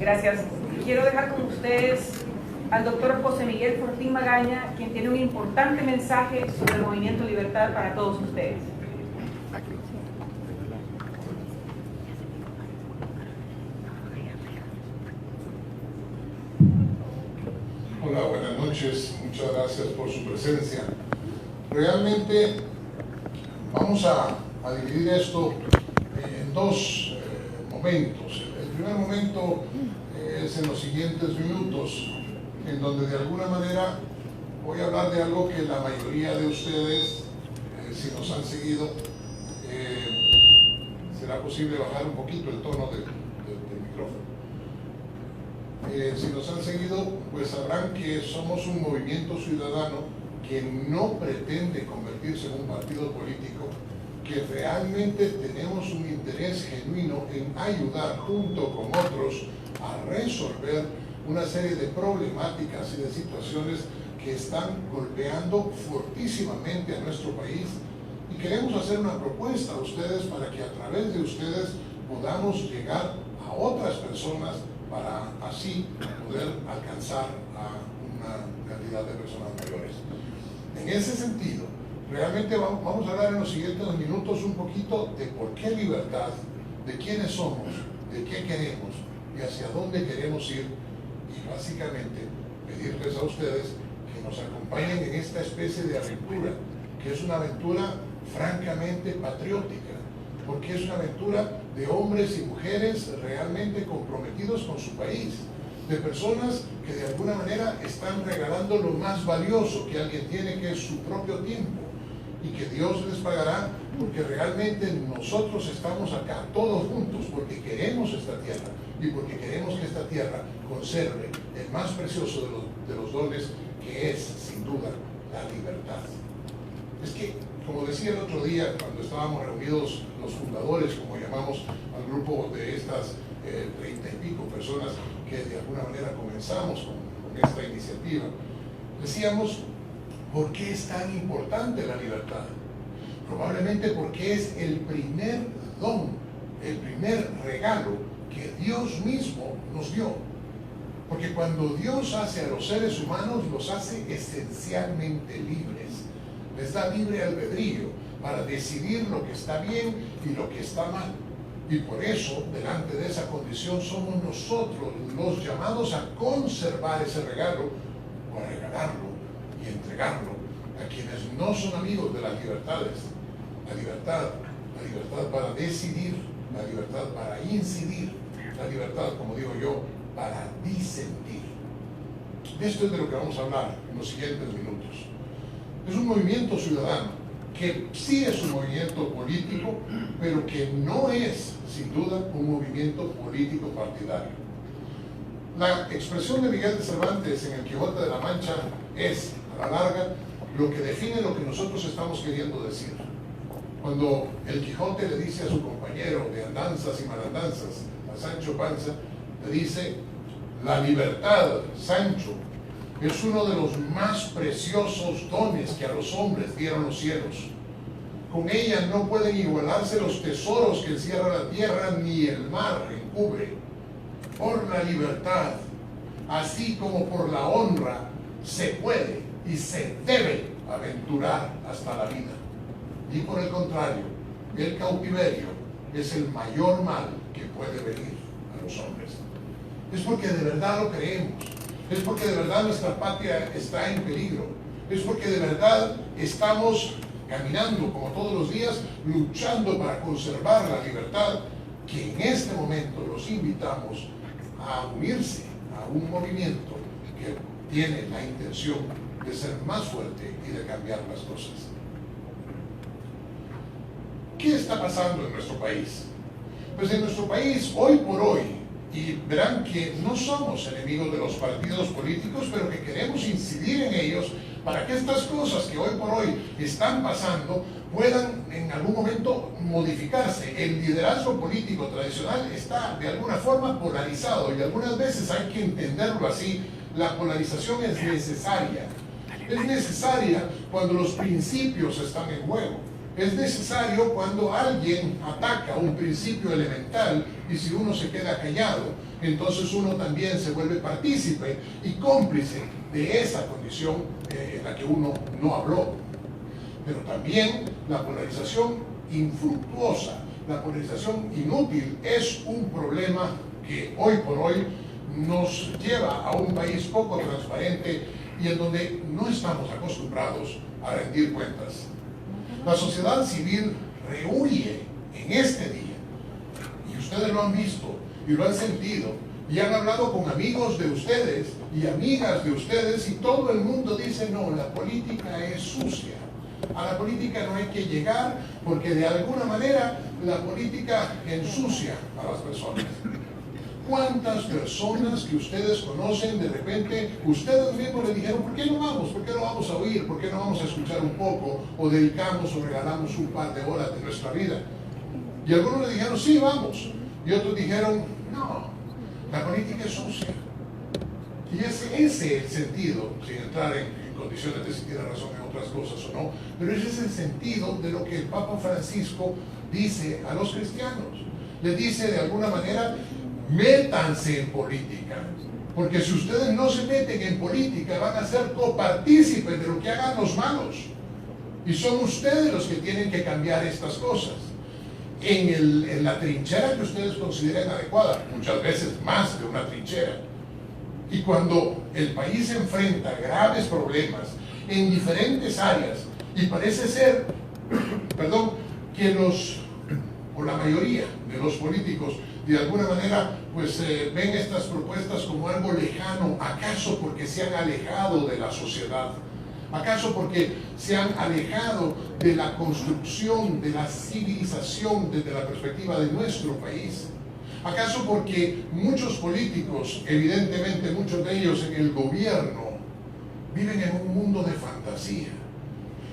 Gracias. Quiero dejar con ustedes al doctor José Miguel Fortín Magaña, quien tiene un importante mensaje sobre el Movimiento Libertad para todos ustedes. Hola, buenas noches. Muchas gracias por su presencia. Realmente vamos a dividir esto en dos momentos. El primer momento es en los siguientes minutos, en donde de alguna manera voy a hablar de algo que la mayoría de ustedes, si nos han seguido, será posible bajar un poquito el tono del micrófono. Si nos han seguido, pues sabrán que somos un movimiento ciudadano que no pretende convertirse en un partido político, que realmente tenemos un interés genuino en ayudar junto con otros a resolver una serie de problemáticas y de situaciones que están golpeando fortísimamente a nuestro país, y queremos hacer una propuesta a ustedes para que a través de ustedes podamos llegar a otras personas para así poder alcanzar a una cantidad de personas mayores. En ese sentido, realmente vamos a hablar en los siguientes minutos un poquito de por qué libertad, de quiénes somos, de qué queremos y hacia dónde queremos ir, y básicamente pedirles a ustedes que nos acompañen en esta especie de aventura, que es una aventura francamente patriótica, porque es una aventura de hombres y mujeres realmente comprometidos con su país, de personas que de alguna manera están regalando lo más valioso que alguien tiene, que es su propio tiempo, y que Dios les pagará, porque realmente nosotros estamos acá todos juntos porque queremos esta tierra y porque queremos que esta tierra conserve el más precioso de los dones, que es sin duda la libertad. Es que, como decía el otro día cuando estábamos reunidos los fundadores, como llamamos al grupo de estas 30 y pico personas que de alguna manera comenzamos con esta iniciativa, decíamos: ¿por qué es tan importante la libertad? Probablemente porque es el primer don, el primer regalo que Dios mismo nos dio. Porque cuando Dios hace a los seres humanos, los hace esencialmente libres. Les da libre albedrío para decidir lo que está bien y lo que está mal. Y por eso, delante de esa condición, somos nosotros los llamados a conservar ese regalo, o a regalarlo y entregarlo a quienes no son amigos de las libertades. La libertad para decidir, la libertad para incidir, la libertad, como digo yo, para disentir. De esto es de lo que vamos a hablar en los siguientes minutos. Es un movimiento ciudadano que sí es un movimiento político, pero que no es, sin duda, un movimiento político partidario. La expresión de Miguel de Cervantes en El Quijote de la Mancha es, a la larga, lo que define lo que nosotros estamos queriendo decir. Cuando el Quijote le dice a su compañero de andanzas y malandanzas, a Sancho Panza, le dice: la libertad, Sancho, es uno de los más preciosos dones que a los hombres dieron los cielos. Con ella no pueden igualarse los tesoros que encierra la tierra ni el mar encubre. Por la libertad, así como por la honra, se puede y se debe aventurar hasta la vida. Y por el contrario, el cautiverio es el mayor mal que puede venir a los hombres. Es porque de verdad lo creemos. Es porque de verdad nuestra patria está en peligro. Es porque de verdad estamos caminando como todos los días, luchando para conservar la libertad, que en este momento los invitamos a unirse a un movimiento que tiene la intención de ser más fuerte y de cambiar las cosas. ¿Qué está pasando en nuestro país? Pues en nuestro país, hoy por hoy, y verán que no somos enemigos de los partidos políticos, pero que queremos incidir en ellos para que estas cosas que hoy por hoy están pasando puedan en algún momento modificarse. El liderazgo político tradicional está de alguna forma polarizado y algunas veces hay que entenderlo así. La polarización es necesaria. Es necesaria cuando los principios están en juego. Es necesario cuando alguien ataca un principio elemental y si uno se queda callado, entonces uno también se vuelve partícipe y cómplice de esa condición en la que uno no habló. Pero también la polarización infructuosa, la polarización inútil es un problema que hoy por hoy nos lleva a un país poco transparente y en donde no estamos acostumbrados a rendir cuentas. La sociedad civil rehuye en este día, y ustedes lo han visto y lo han sentido, y han hablado con amigos de ustedes y amigas de ustedes, y todo el mundo dice, no, la política es sucia. A la política no hay que llegar porque de alguna manera la política ensucia a las personas. ¿Cuántas personas que ustedes conocen de repente, ustedes mismos le dijeron, ¿por qué no vamos? ¿Por qué no vamos a oír? ¿Por qué no vamos a escuchar un poco? O dedicamos o regalamos un par de horas de nuestra vida. Y algunos le dijeron, sí, vamos. Y otros dijeron, no, la política es sucia. Y ese es el sentido, sin entrar en condiciones de si tiene razón en otras cosas o no, pero ese es el sentido de lo que el Papa Francisco dice a los cristianos. Les dice de alguna manera, métanse en política, porque si ustedes no se meten en política van a ser copartícipes de lo que hagan los malos, y son ustedes los que tienen que cambiar estas cosas en la trinchera que ustedes consideren adecuada, muchas veces más de una trinchera. Y cuando el país enfrenta graves problemas en diferentes áreas y parece ser, que la mayoría de los políticos de alguna manera pues ven estas propuestas como algo lejano, ¿acaso porque se han alejado de la sociedad? ¿Acaso porque se han alejado de la construcción, de la civilización desde la perspectiva de nuestro país? ¿Acaso porque muchos políticos, evidentemente muchos de ellos en el gobierno, viven en un mundo de fantasía?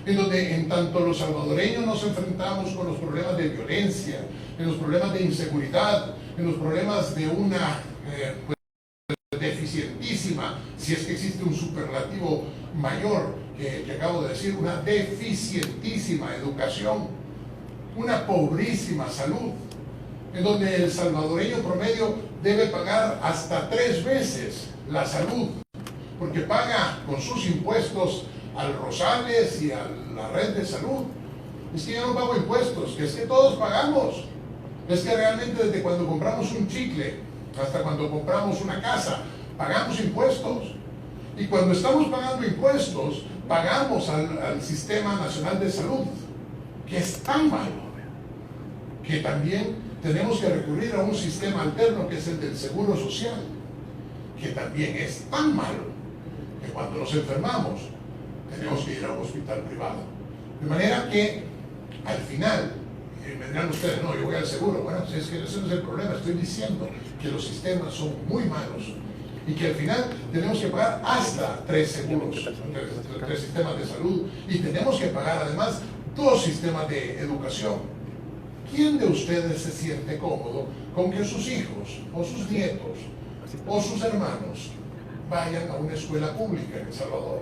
En donde en tanto los salvadoreños nos enfrentamos con los problemas de violencia, en los problemas de inseguridad, en los problemas de una deficientísima, si es que existe un superlativo mayor que acabo de decir, una deficientísima educación, una pobrísima salud, en donde el salvadoreño promedio debe pagar hasta 3 veces la salud, porque paga con sus impuestos al Rosales y a la red de salud. Es que yo no pago impuestos, que es que todos pagamos. Es que realmente desde cuando compramos un chicle hasta cuando compramos una casa, pagamos impuestos. Y cuando estamos pagando impuestos, pagamos al Sistema Nacional de Salud, que es tan malo, que también tenemos que recurrir a un sistema alterno que es el del Seguro Social, que también es tan malo, que cuando nos enfermamos, tenemos que ir a un hospital privado. De manera que, al final, me dirán ustedes, no, yo voy al seguro. Bueno, es que ese no es el problema. Estoy diciendo que los sistemas son muy malos y que al final tenemos que pagar hasta 3 seguros, 3 sistemas de salud, y tenemos que pagar además 2 sistemas de educación. ¿Quién de ustedes se siente cómodo con que sus hijos o sus nietos o sus hermanos vayan a una escuela pública en El Salvador?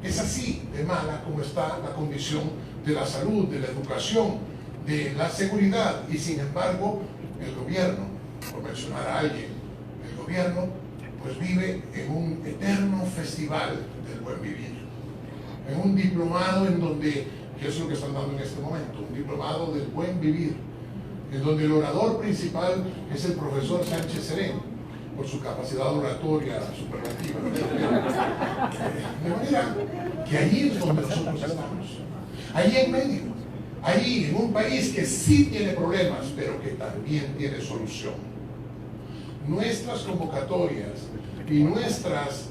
Es así de mala como está la condición de la salud, de la educación, de la seguridad, y sin embargo el gobierno, por mencionar a alguien, el gobierno pues vive en un eterno festival del buen vivir, en un diplomado en donde, que es lo que están dando en este momento, un diplomado del buen vivir, en donde el orador principal es el profesor Sánchez Serén, por su capacidad oratoria superlativa. De manera que allí es donde nosotros estamos, allí en medio, allí en un país que sí tiene problemas, pero que también tiene solución. Nuestras convocatorias y nuestras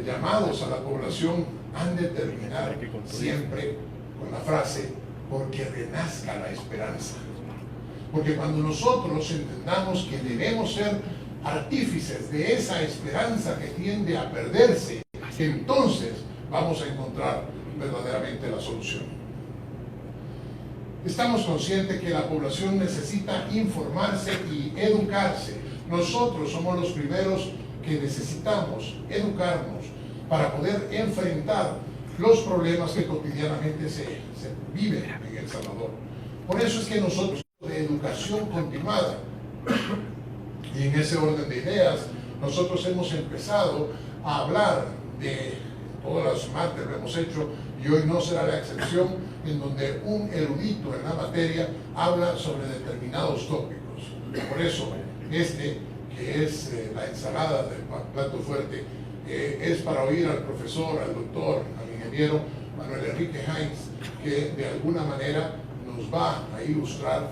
llamados a la población han de terminar siempre con la frase: porque renazca la esperanza. Porque cuando nosotros entendamos que debemos ser artífices de esa esperanza que tiende a perderse, entonces vamos a encontrar verdaderamente la solución. Estamos conscientes que la población necesita informarse y educarse. Nosotros somos los primeros que necesitamos educarnos para poder enfrentar los problemas que cotidianamente se viven en El Salvador. Por eso es que nosotros, de educación continuada, y en ese orden de ideas, nosotros hemos empezado a hablar de todas las martes lo hemos hecho, y hoy no será la excepción, en donde un erudito en la materia habla sobre determinados tópicos. Por eso, que es la ensalada del plato fuerte, es para oír al profesor, al doctor, al ingeniero Manuel Enrique Hines, que de alguna manera nos va a ilustrar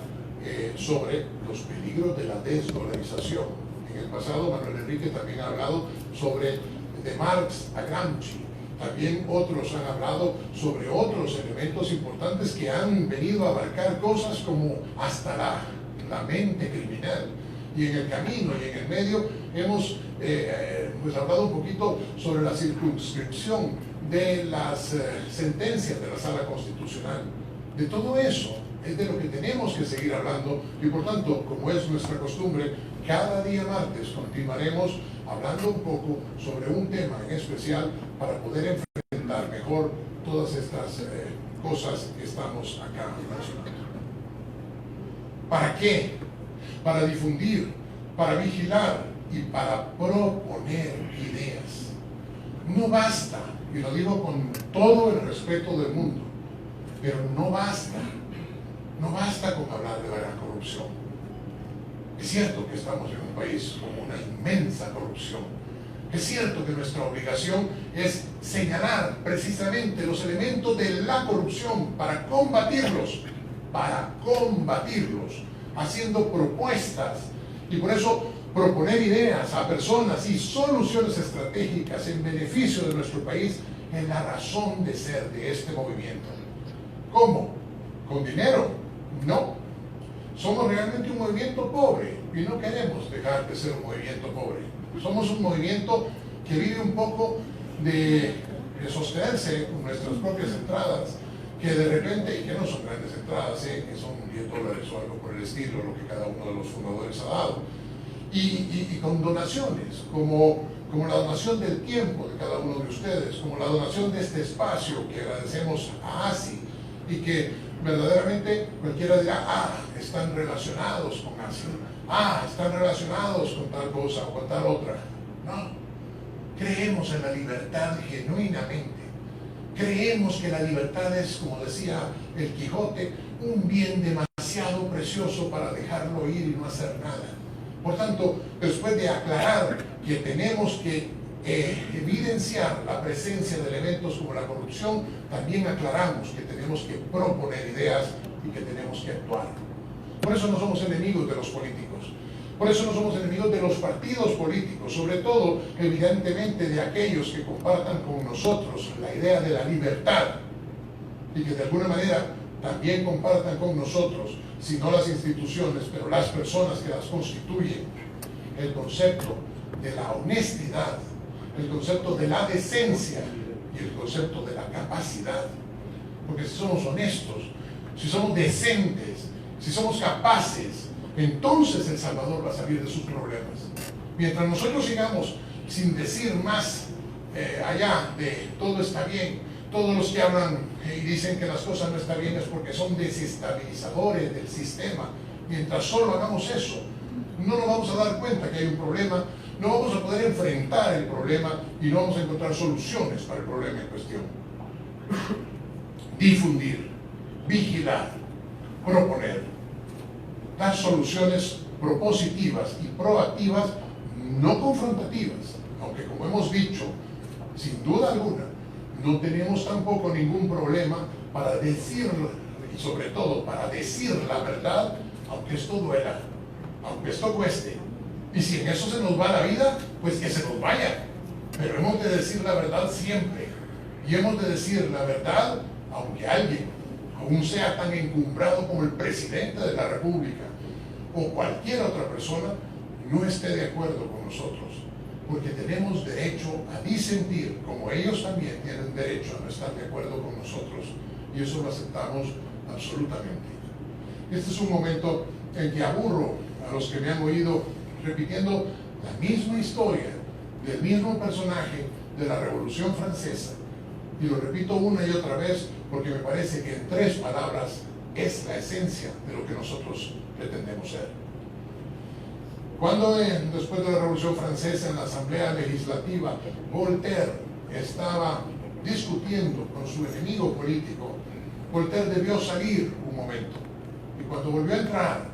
sobre los peligros de la desdolarización. En el pasado, Manuel Enrique también ha hablado sobre de Marx a Gramsci. También otros han hablado sobre otros elementos importantes que han venido a abarcar cosas como hasta la mente criminal. Y en el camino y en el medio hemos hablado un poquito sobre la circunscripción de las sentencias de la Sala Constitucional. De todo eso es de lo que tenemos que seguir hablando, y por tanto, como es nuestra costumbre, cada día martes continuaremos hablando un poco sobre un tema en especial para poder enfrentar mejor todas estas cosas que estamos acá mencionando. ¿Para qué? Para difundir, para vigilar y para proponer ideas. No basta, y lo digo con todo el respeto del mundo, pero no basta con hablar de la corrupción. Es cierto que estamos en un país con una inmensa corrupción. Es cierto que nuestra obligación es señalar precisamente los elementos de la corrupción para combatirlos, haciendo propuestas, y por eso proponer ideas a personas y soluciones estratégicas en beneficio de nuestro país es la razón de ser de este movimiento. ¿Cómo? ¿Con dinero? No. Somos realmente un movimiento pobre y no queremos dejar de ser un movimiento pobre. Somos un movimiento que vive un poco de sostenerse con nuestras propias entradas, que de repente, y que no son grandes entradas, que son $10 o algo por el estilo, lo que cada uno de los fundadores ha dado, y con donaciones, como la donación del tiempo de cada uno de ustedes, como la donación de este espacio que agradecemos a ASI, y que verdaderamente cualquiera dirá: están relacionados con ASI, están relacionados con tal cosa o con tal otra. No, creemos en la libertad genuinamente. Creemos que la libertad es, como decía el Quijote, un bien demasiado precioso para dejarlo ir y no hacer nada. Por tanto, después de aclarar que tenemos que evidenciar la presencia de elementos como la corrupción, también aclaramos que tenemos que proponer ideas y que tenemos que actuar. Por eso no somos enemigos de los políticos. Por eso no somos enemigos de los partidos políticos, sobre todo, evidentemente, de aquellos que compartan con nosotros la idea de la libertad y que de alguna manera también compartan con nosotros, si no las instituciones, pero las personas que las constituyen, el concepto de la honestidad, el concepto de la decencia y el concepto de la capacidad. Porque si somos honestos, si somos decentes, si somos capaces, entonces El Salvador va a salir de sus problemas. Mientras nosotros sigamos sin decir más allá de todo está bien, todos los que hablan y dicen que las cosas no están bien es porque son desestabilizadores del sistema. Mientras solo hagamos eso, no nos vamos a dar cuenta que hay un problema, no vamos a poder enfrentar el problema y no vamos a encontrar soluciones para el problema en cuestión. Difundir, vigilar, proponer, dar soluciones propositivas y proactivas, no confrontativas, aunque como hemos dicho, sin duda alguna, no tenemos tampoco ningún problema para decir, y sobre todo para decir la verdad, aunque esto duela, aunque esto cueste. Y si en eso se nos va la vida, pues que se nos vaya. Pero hemos de decir la verdad siempre. Y hemos de decir la verdad, aunque alguien, aún sea tan encumbrado como el presidente de la República, o cualquier otra persona, no esté de acuerdo con nosotros. Porque tenemos derecho a disentir, como ellos también tienen derecho a no estar de acuerdo con nosotros. Y eso lo aceptamos absolutamente. Este es un momento en que aburro a los que me han oído repitiendo la misma historia del mismo personaje de la Revolución Francesa. Y lo repito una y otra vez porque me parece que en 3 palabras es la esencia de lo que nosotros pretendemos ser. Cuando después de la Revolución Francesa en la Asamblea Legislativa Voltaire estaba discutiendo con su enemigo político, Voltaire debió salir un momento. Y cuando volvió a entrar,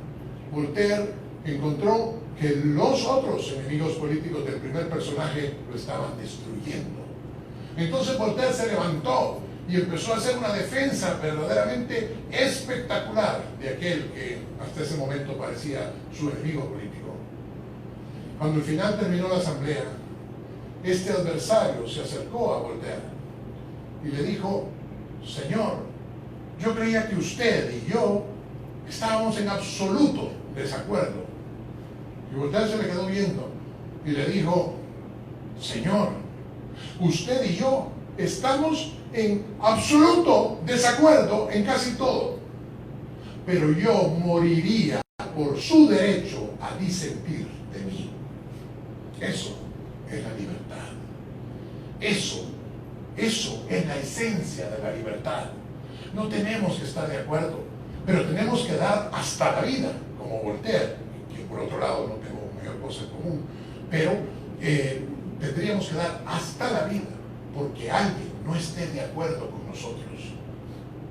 Voltaire encontró que los otros enemigos políticos del primer personaje lo estaban destruyendo. Entonces Voltaire se levantó y empezó a hacer una defensa verdaderamente espectacular de aquel que hasta ese momento parecía su enemigo político. Cuando al final terminó la asamblea, este adversario se acercó a Voltaire y le dijo: Señor, yo creía que usted y yo estábamos en absoluto desacuerdo. Y Voltaire se le quedó viendo y le dijo: Señor, usted y yo estamos en absoluto desacuerdo en casi todo, pero yo moriría por su derecho a disentir de mí. Eso es la libertad. Eso es la esencia de la libertad. No tenemos que estar de acuerdo, pero tenemos que dar hasta la vida, como Voltaire, que por otro lado no tengo mayor cosa en común, pero tendríamos que dar hasta la vida porque alguien no esté de acuerdo con nosotros.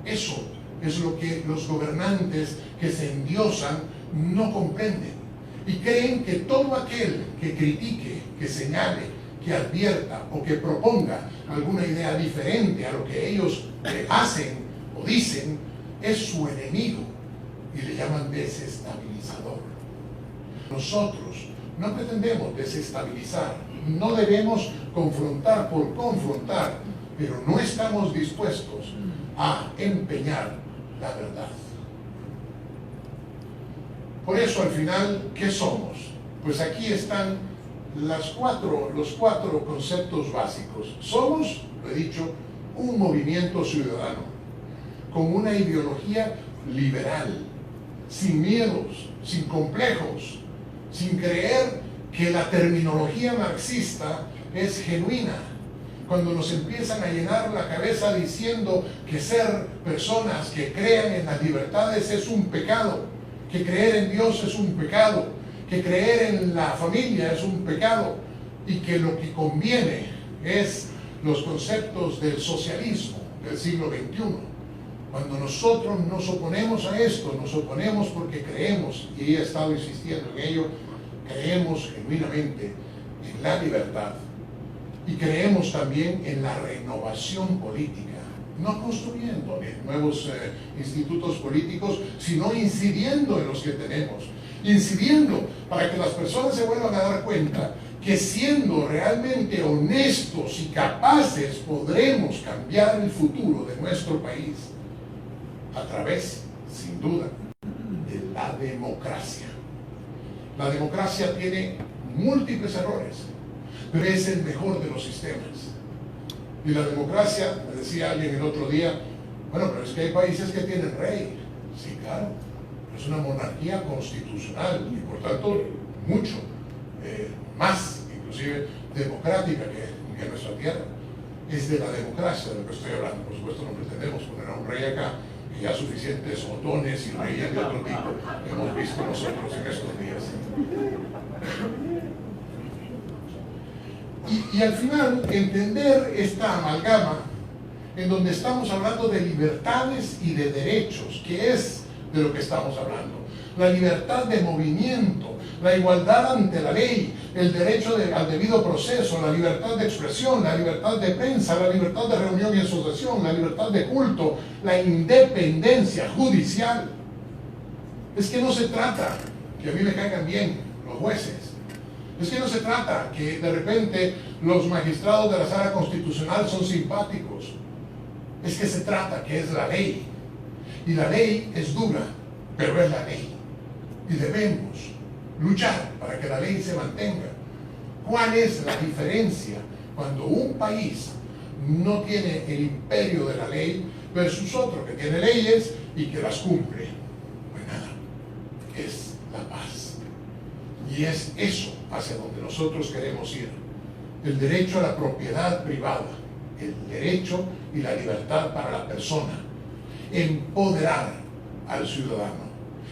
Eso es lo que los gobernantes que se endiosan no comprenden y creen que todo aquel que critique, que señale, que advierta o que proponga alguna idea diferente a lo que ellos hacen o dicen es su enemigo y le llaman desestabilizador. Nosotros no pretendemos desestabilizar, no debemos confrontar por confrontar, pero no estamos dispuestos a empeñar la verdad. Por eso al final, ¿qué somos? Pues aquí están los cuatro conceptos básicos. Somos, lo he dicho, un movimiento ciudadano con una ideología liberal, sin miedos, sin complejos, sin creer que la terminología marxista es genuina. Cuando nos empiezan a llenar la cabeza diciendo que ser personas que crean en las libertades es un pecado, que creer en Dios es un pecado, que creer en la familia es un pecado y que lo que conviene es los conceptos del socialismo del siglo XXI. Cuando nosotros nos oponemos a esto, nos oponemos porque creemos, y he estado insistiendo en ello, creemos genuinamente en la libertad y creemos también en la renovación política, no construyendo nuevos institutos políticos, sino incidiendo en los que tenemos, incidiendo para que las personas se vuelvan a dar cuenta que siendo realmente honestos y capaces podremos cambiar el futuro de nuestro país a través, sin duda, de la democracia. La democracia tiene múltiples errores, pero es el mejor de los sistemas. Y la democracia, me decía alguien el otro día, bueno, pero es que hay países que tienen rey. Sí, claro, es una monarquía constitucional y por tanto mucho más, inclusive democrática que nuestra tierra. es de la democracia de lo que estoy hablando. Por supuesto no pretendemos poner a un rey acá, que ya suficientes botones y reyes de otro tipo hemos visto nosotros en estos días. Y al final, entender esta amalgama en donde estamos hablando de libertades y de derechos, que es de lo que estamos hablando. La libertad de movimiento, la igualdad ante la ley, el derecho al debido proceso, la libertad de expresión, la libertad de prensa, la libertad de reunión y asociación, la libertad de culto, la independencia judicial. Es que no se trata que a mí me caigan bien los jueces. Es que no se trata que de repente los magistrados de la sala constitucional son simpáticos. Es que se trata que es la ley. Y la ley es dura, pero es la ley. Y debemos luchar para que la ley se mantenga. ¿Cuál es la diferencia cuando un país no tiene el imperio de la ley versus otro que tiene leyes y que las cumple? Pues nada, es la paz. Y es eso hacia donde nosotros queremos ir. El derecho a la propiedad privada, el derecho y la libertad para la persona. Empoderar al ciudadano.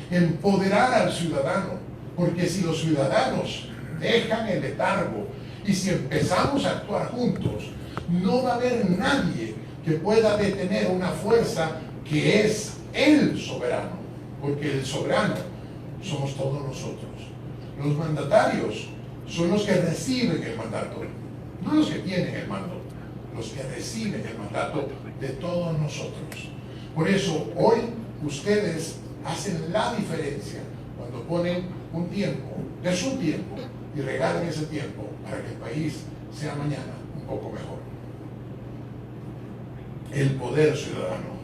Empoderar al ciudadano. Porque si los ciudadanos dejan el letargo y si empezamos a actuar juntos, no va a haber nadie que pueda detener una fuerza que es el soberano. Porque el soberano somos todos nosotros. Los mandatarios son los que reciben el mandato, no los que tienen el mando, los que reciben el mandato de todos nosotros. Por eso hoy ustedes hacen la diferencia cuando ponen un tiempo, de su tiempo, y regalan ese tiempo para que el país sea mañana un poco mejor. El poder ciudadano.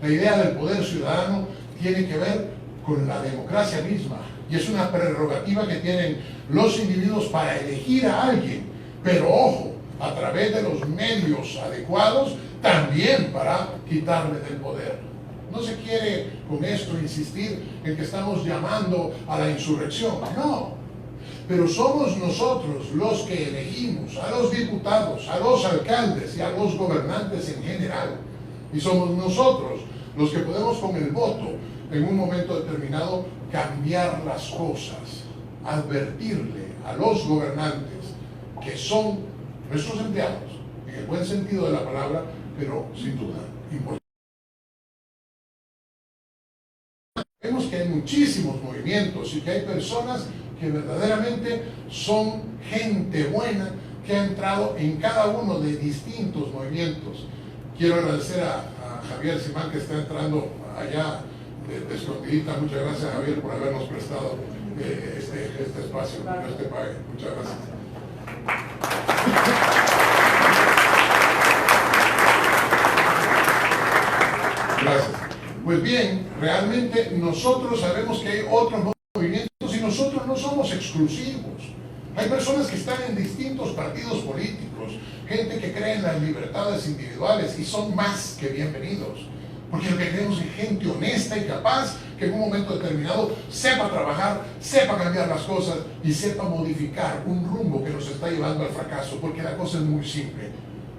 La idea del poder ciudadano tiene que ver con la democracia misma. Y es una prerrogativa que tienen los individuos para elegir a alguien. Pero ojo, a través de los medios adecuados, también para quitarle del poder. No se quiere con esto insistir en que estamos llamando a la insurrección. No. Pero somos nosotros los que elegimos a los diputados, a los alcaldes y a los gobernantes en general. Y somos nosotros los que podemos con el voto en un momento determinado cambiar las cosas, advertirle a los gobernantes que son nuestros empleados, en el buen sentido de la palabra, pero sin duda importantes. Vemos que hay muchísimos movimientos y que hay personas que verdaderamente son gente buena que ha entrado en cada uno de distintos movimientos. Quiero agradecer a Javier Simán, que está entrando allá de escondidita. Muchas gracias, Javier, por habernos prestado este espacio, este pague. Muchas gracias. Gracias. Pues bien, realmente nosotros sabemos que hay otros movimientos y nosotros no somos exclusivos. Hay personas que están en distintos partidos políticos, gente que cree en las libertades individuales y son más que bienvenidos. Porque lo que queremos es gente honesta y capaz que en un momento determinado sepa trabajar, sepa cambiar las cosas y sepa modificar un rumbo que nos está llevando al fracaso. Porque la cosa es muy simple.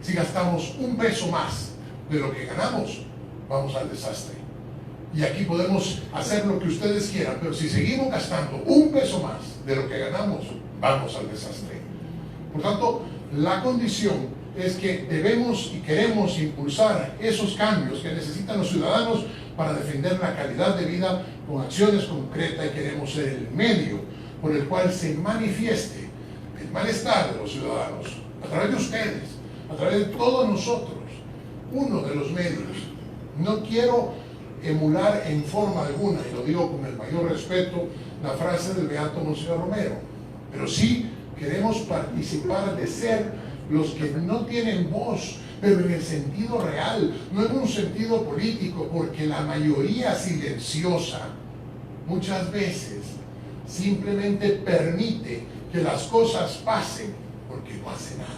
Si gastamos un peso más de lo que ganamos, vamos al desastre. Y aquí podemos hacer lo que ustedes quieran, pero si seguimos gastando un peso más de lo que ganamos, vamos al desastre. Por tanto, la condición es que debemos y queremos impulsar esos cambios que necesitan los ciudadanos para defender la calidad de vida con acciones concretas, y queremos ser el medio por el cual se manifieste el malestar de los ciudadanos, a través de ustedes, a través de todos nosotros, uno de los medios. No quiero emular en forma alguna, y lo digo con el mayor respeto, la frase del beato Monseñor Romero, pero sí queremos participar de ser los que no tienen voz, pero en el sentido real, no en un sentido político, porque la mayoría silenciosa muchas veces simplemente permite que las cosas pasen porque no hace nada.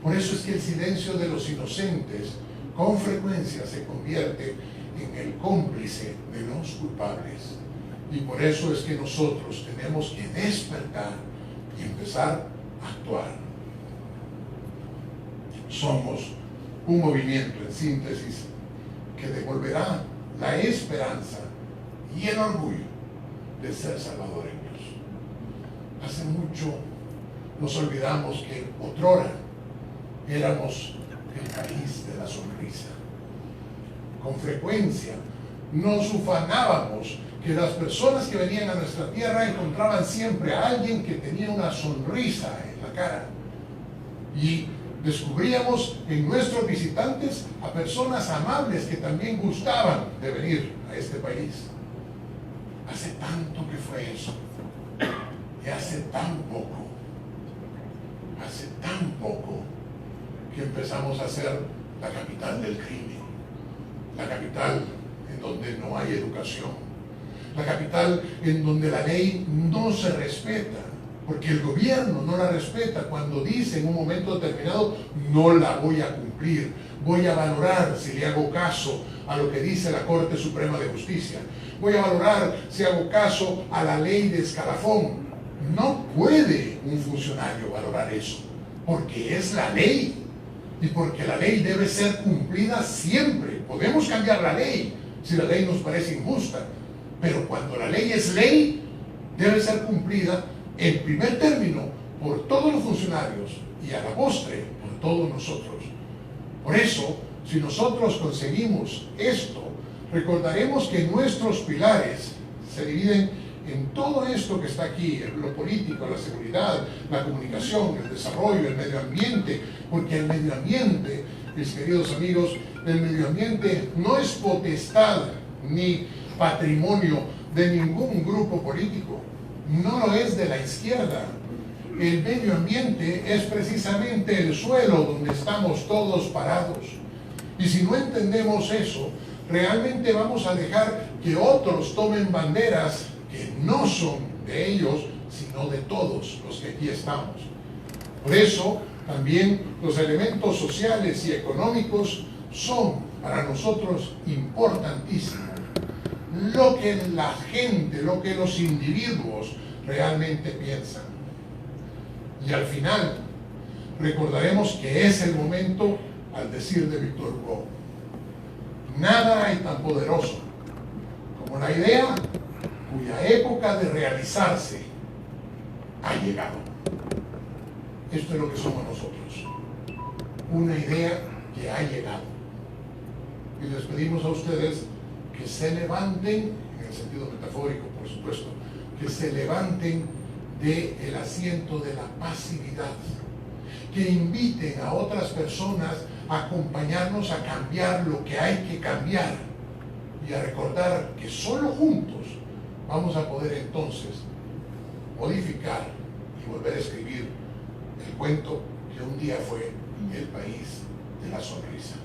Por eso es que el silencio de los inocentes con frecuencia se convierte en el cómplice de los culpables. Y por eso es que nosotros tenemos que despertar y empezar a actuar. somos un movimiento, en síntesis, que devolverá la esperanza y el orgullo de ser salvadoreños. Hace mucho nos olvidamos que otrora éramos el país de la sonrisa. Con frecuencia nos ufanábamos que las personas que venían a nuestra tierra encontraban siempre a alguien que tenía una sonrisa en la cara. Y descubríamos en nuestros visitantes a personas amables que también gustaban de venir a este país. Hace tanto que fue eso. Y hace tan poco que empezamos a ser la capital del crimen, la capital en donde no hay educación, la capital en donde la ley no se respeta, porque el gobierno no la respeta cuando dice en un momento determinado: no la voy a cumplir, voy a valorar si le hago caso a lo que dice la Corte Suprema de Justicia, voy a valorar si hago caso a la ley de escalafón. No puede un funcionario valorar eso, porque es la ley y porque la ley debe ser cumplida siempre. Podemos cambiar la ley si la ley nos parece injusta, pero cuando la ley es ley, debe ser cumplida en primer término por todos los funcionarios y a la postre por todos nosotros. Por eso, si nosotros conseguimos esto, recordaremos que nuestros pilares se dividen en todo esto que está aquí, en lo político, la seguridad, la comunicación, el desarrollo, el medio ambiente, porque el medio ambiente, mis queridos amigos, el medio ambiente no es potestad ni patrimonio de ningún grupo político, no lo es de la izquierda. El medio ambiente es precisamente el suelo donde estamos todos parados. Y si no entendemos eso, realmente vamos a dejar que otros tomen banderas que no son de ellos, sino de todos los que aquí estamos. Por eso, también los elementos sociales y económicos son para nosotros importantísimos. Lo que la gente, lo que los individuos realmente piensan. Y al final, recordaremos que es el momento, al decir de Víctor Hugo: nada hay tan poderoso como la idea cuya época de realizarse ha llegado. Esto es lo que somos nosotros, una idea que ha llegado. Y les pedimos a ustedes que se levanten, en el sentido metafórico por supuesto, que se levanten del asiento de la pasividad, que inviten a otras personas a acompañarnos a cambiar lo que hay que cambiar y a recordar que solo juntos vamos a poder entonces modificar y volver a escribir el cuento que un día fue el país de la sonrisa.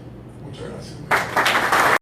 Muchas gracias.